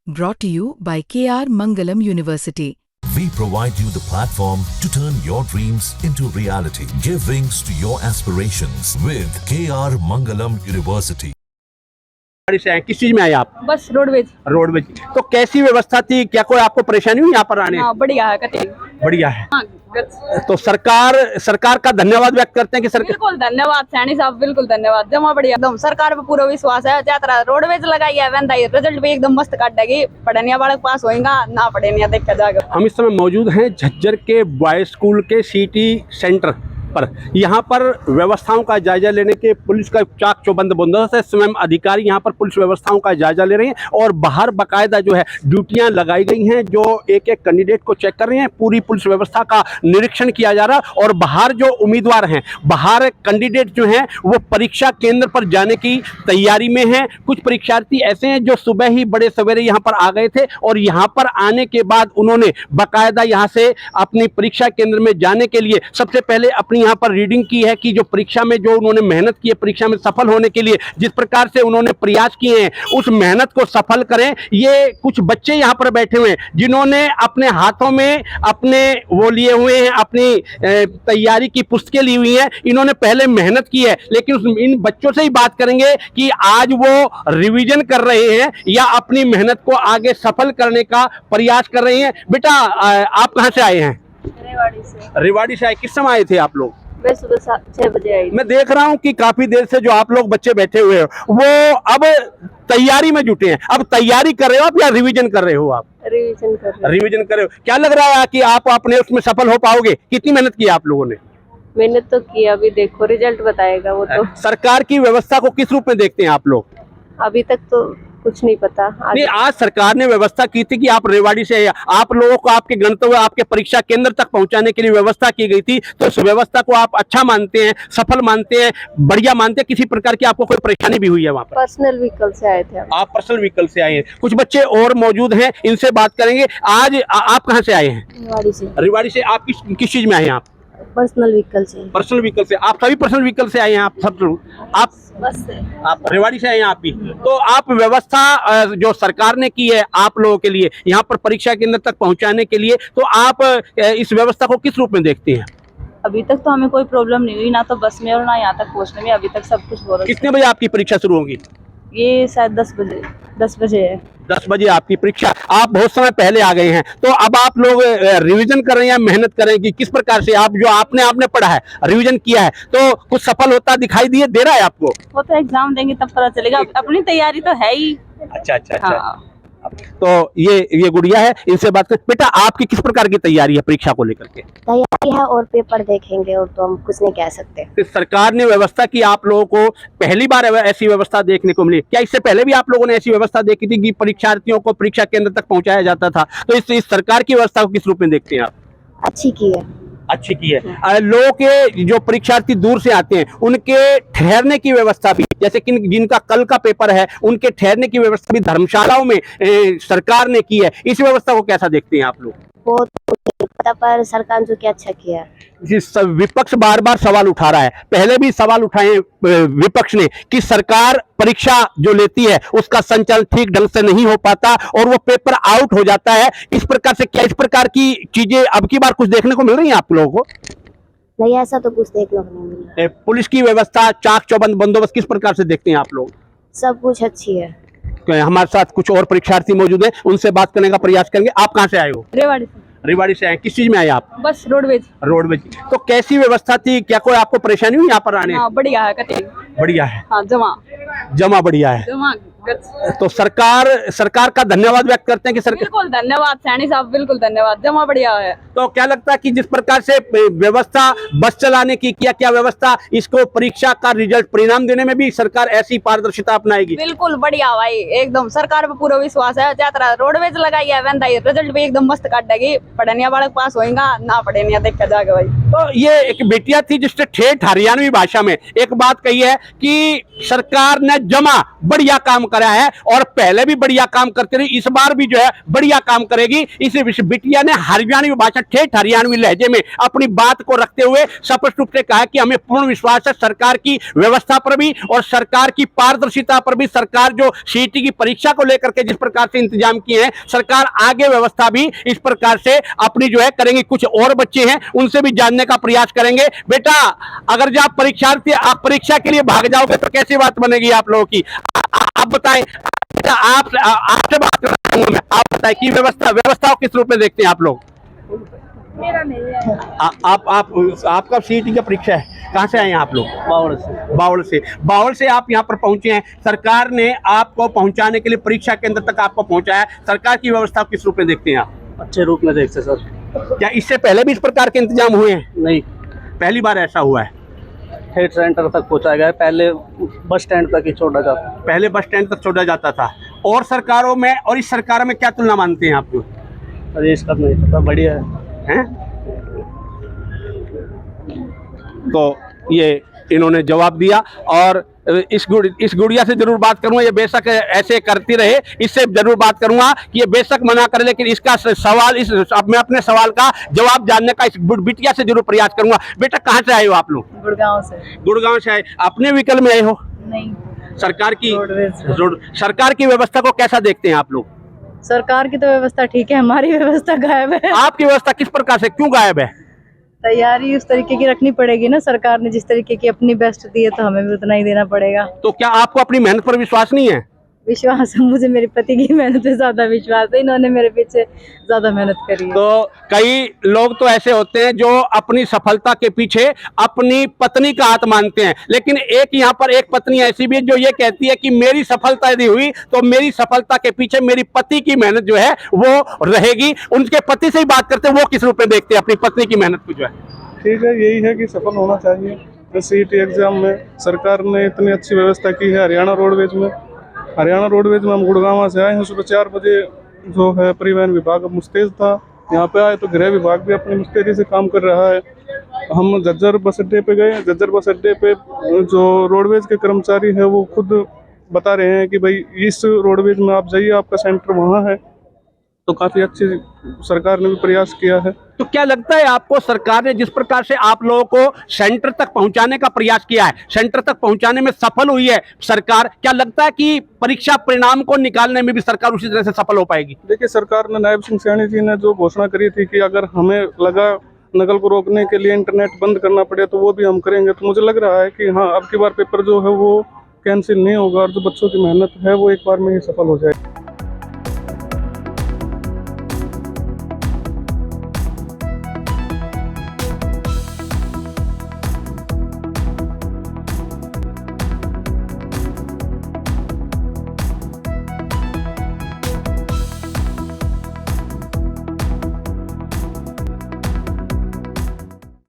Brought to you by KR Mangalam University. We provide you the platform to turn your dreams into reality. Give wings to your aspirations with KR Mangalam University. से हैं किस चीज में आए आप? बस roadways. तो कैसी व्यवस्था थी? क्या कोई आपको परेशानी हुई यहाँ पर आने? हाँ, बढ़िया है बढ़िया है। हाँ, तो सरकार का धन्यवाद व्यक्त करते हैं कि सरकार। बिल्कुल धन्यवाद सैनी साहब, बिल्कुल धन्यवाद। जमा बढ़िया एकदम, सरकार पे पूरा विश्वास है। ज्यादा रोडवेज लगाई है, रिजल्ट भी एकदम मस्त काटेगी। पढ़निया बालक पास होएगा ना, पढ़निया देखा जाएगा। हम इस समय मौजूद हैं झज्जर के बॉयज स्कूल के सिटी सेंटर पर। यहाँ पर व्यवस्थाओं का जायजा लेने के पुलिस का चाक चौबंद बंदोबस्त है। स्वयं अधिकारी यहाँ पर पुलिस व्यवस्थाओं का जायजा ले रहे हैं और बाहर बाकायदा जो है ड्यूटियां लगाई गई हैं, जो एक एक कैंडिडेट को चेक कर रहे हैं। पूरी पुलिस व्यवस्था का निरीक्षण किया जा रहा है और बाहर जो उम्मीदवार हैं, बाहर कैंडिडेट जो हैं, वो परीक्षा केंद्र पर जाने की तैयारी में हैं। कुछ परीक्षार्थी ऐसे हैं जो सुबह ही बड़े सवेरे यहाँ पर आ गए थे और यहाँ पर आने के बाद उन्होंने बाकायदा यहाँ से अपनी परीक्षा केंद्र में जाने के लिए सबसे पहले अपनी यहाँ पर रीडिंग की है कि जो परीक्षा में जो उन्होंने मेहनत की है, परीक्षा में सफल होने के लिए जिस प्रकार से उन्होंने प्रयास किए हैं, उस मेहनत को सफल करें। ये कुछ बच्चे यहाँ पर बैठे हुए हैं जिन्होंने अपने हाथों में अपने वो लिए हुए हैं, अपनी तैयारी की पुस्तकें ली हुई हैं। इन्होंने पहले मेहनत की है, लेकिन इन बच्चों से ही बात करेंगे कि आज वो रिवीजन कर रहे हैं या अपनी मेहनत को आगे सफल करने का प्रयास कर रहे हैं। बेटा, आप कहाँ से आए हैं? रेवाड़ी से आए। किस समय आए थे आप लोग? मैं सुबह 6 बजे आई। मैं देख रहा हूँ कि काफी देर से जो आप लोग बच्चे बैठे हुए हो, वो अब तैयारी में जुटे हैं। अब तैयारी कर रहे हो आप या रिवीजन कर रहे हो? आप रिवीजन कर रहे हो। क्या लग रहा है कि आप अपने उसमें सफल हो पाओगे? कितनी मेहनत की आप लोगों ने? मेहनत तो की, अभी देखो रिजल्ट बताएगा वो तो। सरकार की व्यवस्था को किस रूप में देखते हैं आप लोग? अभी तक तो कुछ नहीं पता। नहीं, आज सरकार ने व्यवस्था की थी कि आप रेवाड़ी से आप लोगों को आपके गंतव्य, आपके परीक्षा केंद्र तक पहुंचाने के लिए व्यवस्था की गई थी। तो इस व्यवस्था को आप अच्छा मानते हैं, सफल मानते हैं, बढ़िया मानते हैं? किसी प्रकार की आपको कोई परेशानी भी हुई है वहाँ पर? पर्सनल व्हीकल से आए थे। आप पर्सनल व्हीकल से आए हैं। कुछ बच्चे और मौजूद हैं, इनसे बात करेंगे। आज आप कहाँ से आए हैं? रेवाड़ी से। आप किस चीज में आए हैं? आप पर्सनल व्हीकल से। पर्सनल व्हीकल से। आप सभी पर्सनल व्हीकल से आए हैं? आप सब लोग? आप बस से। आप रेवाड़ी से आए हैं? आप भी। तो आप व्यवस्था जो सरकार ने की है आप लोगों के लिए यहाँ पर परीक्षा केंद्र तक पहुँचाने के लिए, तो आप इस व्यवस्था को किस रूप में देखते हैं? अभी तक तो हमें कोई प्रॉब्लम नहीं हुई, ना तो बस में और ना यहाँ तक पहुँचने में। अभी तक सब कुछ हो रहा है। कितने बजे आपकी परीक्षा शुरू होगी? ये शायद 10 बजे है। 10 बजे आपकी परीक्षा। आप बहुत समय पहले आ गए हैं, तो अब आप लोग रिवीजन कर रहे हैं या मेहनत कर रहे हैं कि किस प्रकार से आप जो आपने पढ़ा है, रिवीजन किया है, तो कुछ सफल होता दिखाई दे रहा है आपको? वो तो एग्जाम देंगे तब पता चलेगा। अपनी तैयारी तो है ही। अच्छा। हाँ। तो ये गुड़िया है, इनसे बात कर। बेटा, आपकी किस प्रकार की तैयारी है परीक्षा को लेकर के? तैयारी है और पेपर देखेंगे, और तो हम कुछ नहीं कह सकते। तो सरकार ने व्यवस्था की, आप लोगों को पहली बार ऐसी व्यवस्था देखने को मिली? क्या इससे पहले भी आप लोगों ने ऐसी व्यवस्था देखी थी कि परीक्षार्थियों को परीक्षा केंद्र तक पहुंचाया जाता था? तो इस सरकार की व्यवस्था को किस रूप में देखते हैं आप? अच्छी की है। लोगों के जो परीक्षार्थी दूर से आते हैं, उनके ठहरने की व्यवस्था भी, जैसे कि जिनका कल का पेपर है, उनके ठहरने की व्यवस्था भी धर्मशालाओं में सरकार ने की है। इस व्यवस्था को कैसा देखते हैं आप लोग? बहुत पता, पर सरकार ने जो किया अच्छा किया। विपक्ष बार बार सवाल उठा रहा है, पहले भी सवाल उठाए विपक्ष ने कि सरकार परीक्षा जो लेती है उसका संचालन ठीक ढंग से नहीं हो पाता और वो पेपर आउट हो जाता है। इस प्रकार से क्या इस प्रकार की चीजें अब की बार कुछ देखने को मिल रही है आप लोगों को? नहीं, ऐसा तो कुछ देखने को नहीं मिल रहा। पुलिस की व्यवस्था, चाक चौबंद बंदोबस्त किस प्रकार से देखते हैं आप लोग? सब कुछ अच्छी है। हमारे साथ कुछ और परीक्षार्थी मौजूद हैं, उनसे बात करने का प्रयास करेंगे। आप कहाँ से आए हो? रेवाड़ी से आए। किस चीज में आए आप? बस रोडवेज। तो कैसी व्यवस्था थी? क्या कोई आपको परेशानी हुई यहाँ पर आने? हाँ, बढ़िया है। बढ़िया है। हाँ, जमा बढ़िया है। तो सरकार का धन्यवाद व्यक्त करते हैं कि सरकार। बिल्कुल धन्यवाद सैनी साहब, बिल्कुल धन्यवाद। जमा बढ़िया है। तो क्या लगता है कि जिस प्रकार से व्यवस्था बस चलाने की क्या व्यवस्था, इसको परीक्षा का रिजल्ट परिणाम देने में भी सरकार ऐसी पारदर्शिता अपनाएगी? बिल्कुल बढ़िया भाई, एकदम सरकार पे पूरा विश्वास है। ज्यादा रोडवेज लगाई है, रिजल्ट भी एकदम मस्त काटेगी। पढ़निया बालक पास होएगा ना, पढ़निया देखा जाएगा भाई। तो ये एक बेटिया थी जिसने ठेठ हरियाणवी भाषा में एक बात कही है कि सरकार ने जमा बढ़िया काम कराया है और पहले भी बढ़िया काम करती रही, इस बार भी जो है बढ़िया काम करेगी। इस बिटिया ने हरियाणवी भाषा, ठेठ हरियाणवी लहजे में अपनी बात को रखते हुए स्पष्ट रूप से कहा कि हमें पूर्ण विश्वास है सरकार की व्यवस्था पर भी और सरकार की पारदर्शिता पर भी। सरकार जो सीईटी की परीक्षा को लेकर के जिस प्रकार से इंतजाम किए हैं, सरकार आगे व्यवस्था भी इस प्रकार से अपनी जो है करेंगे। कुछ और बच्चे हैं, उनसे भी जानने का प्रयास करेंगे। बेटा, अगर जो आप परीक्षार्थी, आप परीक्षा के लिए भाग जाओगे तो कैसी बात बनेगी आप लोगों की? आप बताएं, आपसे बात कर रहा हूं मैं। आप बताएं कि व्यवस्था को किस रूप में देखते हैं आप लोग? मेरा नहीं है। आपका सीईटी का परीक्षा है, कहाँ से आए हैं आप लोग? बावड़ से आप यहाँ पर पहुंचे हैं। सरकार ने आपको पहुंचाने के लिए परीक्षा केंद्र तक आपको पहुंचाया। सरकार की व्यवस्था किस रूप में देखते हैं आप? अच्छे रूप में देखते सर। क्या इससे पहले भी इस प्रकार के इंतजाम हुए हैं? नहीं, पहली बार ऐसा हुआ है। हेड सेंटर तक पहुंचाया गया है, पहले बस स्टैंड तक ही छोड़ा जाता। पहले बस स्टैंड तक छोड़ा जाता था। और सरकारों में और इस सरकार में क्या तुलना मानते हैं आप लोग? अरे इसका नहीं पता, बढ़िया है। तो ये इन्होंने जवाब दिया। और इस गुड़िया से जरूर बात करूंगा, ये बेशक ऐसे करती रहे, इससे जरूर बात करूंगा कि ये बेशक मना करे, लेकिन इसका सवाल अब मैं अपने सवाल का जवाब जानने का इस बिटिया से जरूर प्रयास करूंगा। बेटा, कहाँ से आए हो आप लोग? गुड़गांव से आए। अपने व्हीकल में आए हो? नहीं, सरकार की व्यवस्था को कैसा देखते हैं आप लोग? सरकार की तो व्यवस्था ठीक है, हमारी व्यवस्था गायब है। आपकी व्यवस्था किस प्रकार से, क्यों गायब है? तैयारी उस तरीके की रखनी पड़ेगी ना, सरकार ने जिस तरीके की अपनी बेस्ट दी है तो हमें भी उतना ही देना पड़ेगा। तो क्या आपको अपनी मेहनत पर विश्वास नहीं है? विश्वास है मुझे, मेरे पति की मेहनत पे ज्यादा विश्वास है, इन्होंने मेरे पीछे ज्यादा मेहनत करी है। तो कई लोग तो ऐसे होते हैं जो अपनी सफलता के पीछे अपनी पत्नी का हाथ मानते हैं, लेकिन यहाँ पर एक पत्नी ऐसी भी है जो ये कहती है कि मेरी सफलता यदि हुई तो मेरी सफलता के पीछे मेरी पति की मेहनत जो है वो रहेगी। उनके पति से ही बात करते हैं, वो किस रूप में देखते हैं अपनी पत्नी की मेहनत को जो है? ठीक है, यही है कि सफल होना चाहिए। सीईटी एग्जाम में सरकार ने इतनी अच्छी व्यवस्था की है। हरियाणा रोडवेज में हम गुड़गांव से आए हैं, सुबह 4 बजे जो है परिवहन विभाग मुस्तैद था, यहाँ पे आए तो गृह विभाग भी अपनी मुस्तैदी से काम कर रहा है। हम झज्जर बस अड्डे पे गए, झज्जर बस अड्डे पे जो रोडवेज के कर्मचारी है वो खुद बता रहे हैं कि भाई इस रोडवेज में आप जाइए, आपका सेंटर वहाँ है। तो काफी अच्छी सरकार ने भी प्रयास किया है। तो क्या लगता है आपको, सरकार ने जिस प्रकार से आप लोगों को सेंटर तक पहुंचाने का प्रयास किया है, सेंटर तक पहुंचाने में सफल हुई है सरकार? क्या लगता है कि परीक्षा परिणाम को निकालने में भी सरकार उसी तरह से सफल हो पाएगी? देखिए, सरकार ने, नायब सिंह सैनी जी ने जो घोषणा करी थी कि अगर हमें लगा नकल को रोकने के लिए इंटरनेट बंद करना पड़े तो वो भी हम करेंगे। तो मुझे लग रहा है कि हाँ, अब की बार पेपर जो है वो कैंसिल नहीं होगा और जो बच्चों की मेहनत है वो एक बार में ही सफल हो जाएगी।